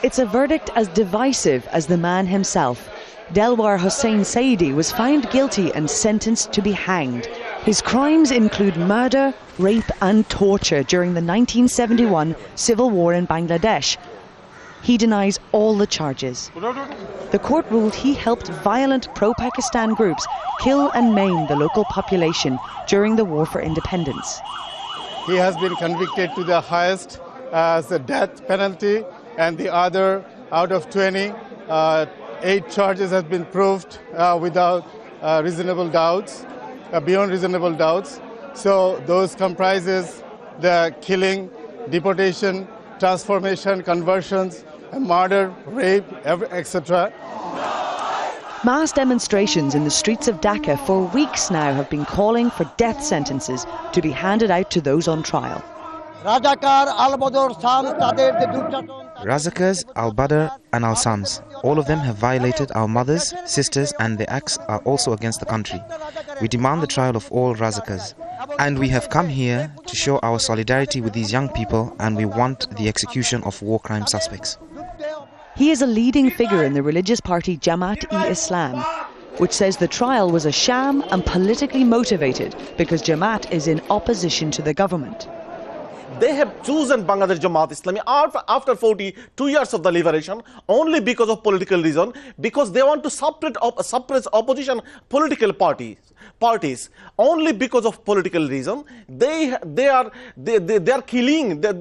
It's a verdict as divisive as the man himself. Delwar Hossain Saidi was found guilty and sentenced to be hanged. His crimes include murder, rape and torture during the 1971 civil war in Bangladesh. He denies all the charges. The court ruled he helped violent pro-Pakistan groups kill and maim the local population during the war for independence. He has been convicted to the highest as a death penalty, and the other out of 20, 8 charges have been proved without reasonable doubts, beyond reasonable doubts. So those comprises the killing, deportation, transformation, conversions, murder, rape, etc. Mass demonstrations in the streets of Dhaka for weeks now have been calling for death sentences to be handed out to those on trial. Razakars, Al-Badr and Al-Sams, all of them have violated our mothers, sisters, and their acts are also against the country. We demand the trial of all Razakars. And we have come here to show our solidarity with these young people, and we want the execution of war crime suspects. He is a leading figure in the religious party Jamaat-e-Islam, which says the trial was a sham and politically motivated because Jamaat is in opposition to the government. They have chosen Bangladesh Jamaat Islami after 42 years of the liberation only because of political reason, because they want to suppress opposition political parties. Only because of political reason, they are killing the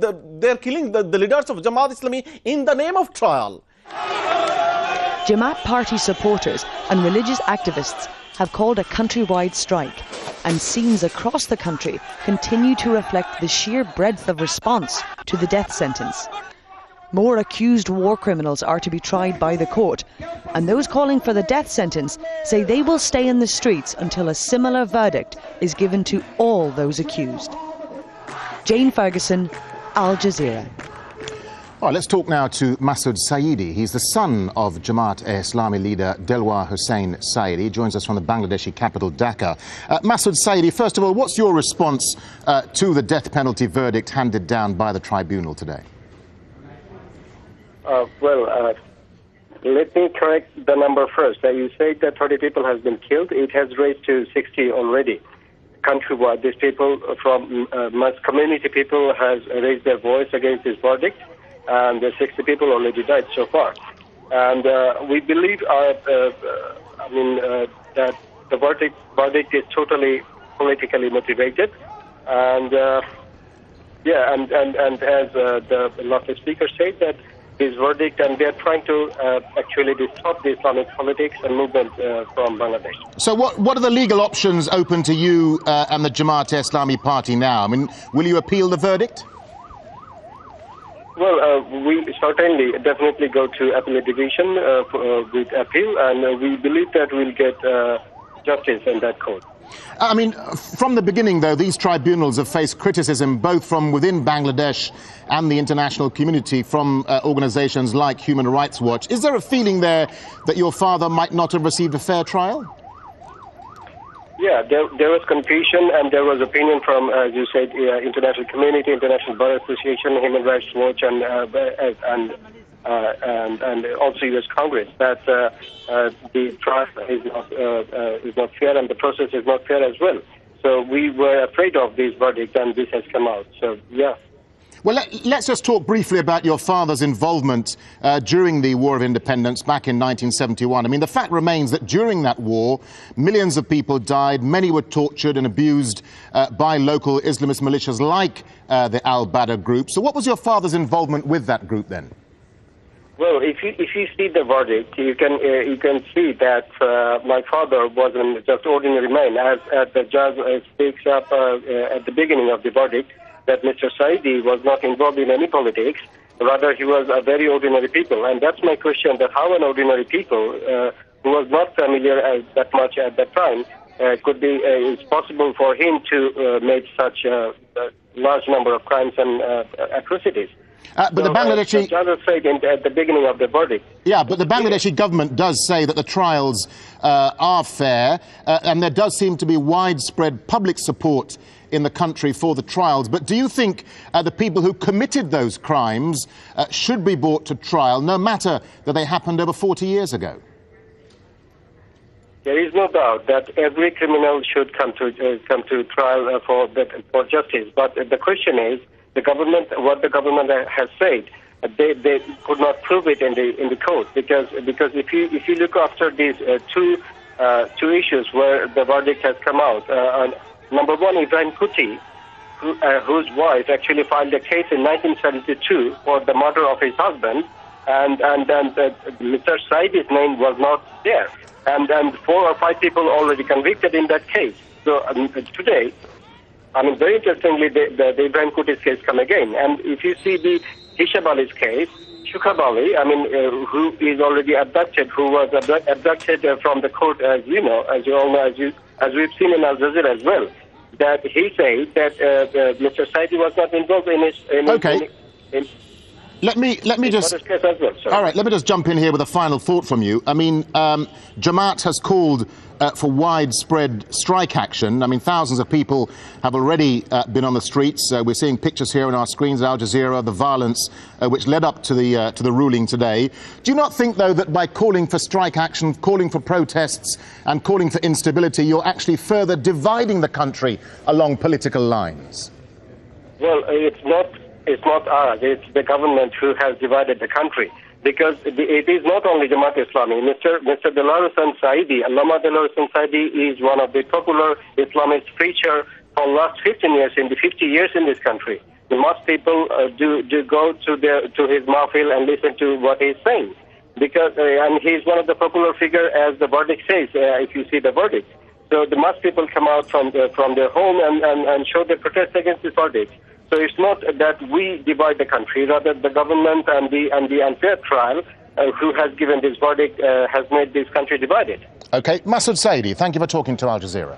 leaders of Jamaat Islami in the name of trial. Jamaat party supporters and religious activists have called a countrywide strike, and scenes across the country continue to reflect the sheer breadth of response to the death sentence. More accused war criminals are to be tried by the court, and those calling for the death sentence say they will stay in the streets until a similar verdict is given to all those accused. Jane Ferguson, Al Jazeera. All right, let's talk now to Masood Saidi. He's the son of Jamaat-e-Islami leader Delwar Hossain Saidi. He joins us from the Bangladeshi capital, Dhaka. Masood Saidi, first of all, what's your response to the death penalty verdict handed down by the tribunal today? Let me correct the number first. You said that 30 people have been killed. It has raised to 60 already. Countrywide, these people from most community people has raised their voice against this verdict, and the 60 people already died so far. And we believe that the verdict is totally politically motivated, and as the last speaker said, that this verdict, and they are trying to actually stop the Islamic politics and movement from Bangladesh. So what are the legal options open to you and the Jamaat-e-Islami party now? I mean, will you appeal the verdict? Well, we certainly definitely go to appellate division with appeal, and we believe that we'll get justice in that court. I mean, from the beginning, though, these tribunals have faced criticism both from within Bangladesh and the international community, from organisations like Human Rights Watch. Is there a feeling there that your father might not have received a fair trial? Yeah, there was confusion, and there was opinion from, as you said, international community, International Bar Association, Human Rights Watch, and also U.S. Congress, that the trial is not fair, and the process is not fair as well. So we were afraid of this verdict, and this has come out. So yeah. Well, let's just talk briefly about your father's involvement during the War of Independence back in 1971. I mean, the fact remains that during that war, millions of people died, many were tortured and abused by local Islamist militias like the Al-Badr group. So what was your father's involvement with that group then? Well, if you see the verdict, you can see that my father wasn't just ordinary man, as the judge speaks up at the beginning of the verdict, that Mr. Saidi was not involved in any politics. Rather, he was a very ordinary people. And that's my question, that how an ordinary people who was not familiar that much at that time it's possible for him to make such a large number of crimes and atrocities. But the Bangladeshi... The judge said at the beginning of the verdict. Yeah, but the Bangladeshi government does say that the trials are fair, and there does seem to be widespread public support in the country for the trials. But do you think the people who committed those crimes should be brought to trial, no matter that they happened over 40 years ago? There is no doubt that every criminal should come to trial for justice. But the question is, what the government has said, they could not prove it in the court because if you look after these two issues where the verdict has come out, number one, Ibrahim Kuti, whose wife actually filed a case in 1972 for the murder of his husband, and Mr. Saidi's name was not there. And 4 or 5 people already convicted in that case. So today, very interestingly, the Ibrahim Kuti's case come again. And if you see the Hisham Ali's case, Shukab Ali, who is already abducted, who was abducted from the court, as you all know, as we've seen in Al Jazeera as well, that he said that Mr. Saidi was not involved in his. Let me just. All right, let me just jump in here with a final thought from you. Jamaat has called for widespread strike action. Thousands of people have already been on the streets. We're seeing pictures here on our screens, Al Jazeera, the violence which led up to the ruling today. Do you not think, though, that by calling for strike action, calling for protests, and calling for instability, you're actually further dividing the country along political lines? Well, it's not us, it's the government who has divided the country. Because it is not only Jamaat Islami. Mr. Delawar Hussain Saidi, Allama Delawar Hussain Saidi is one of the popular Islamist preacher for the last 15 years, in the 50 years in this country. Most people do go to his mahfil and listen to what he's saying. Because and he's one of the popular figure, as the verdict says, if you see the verdict. So the most people come out from their home and show their protest against this verdict. So it's not that we divide the country, rather the government and the unfair trial who has given this verdict has made this country divided. OK, Masood Saidi, thank you for talking to Al Jazeera.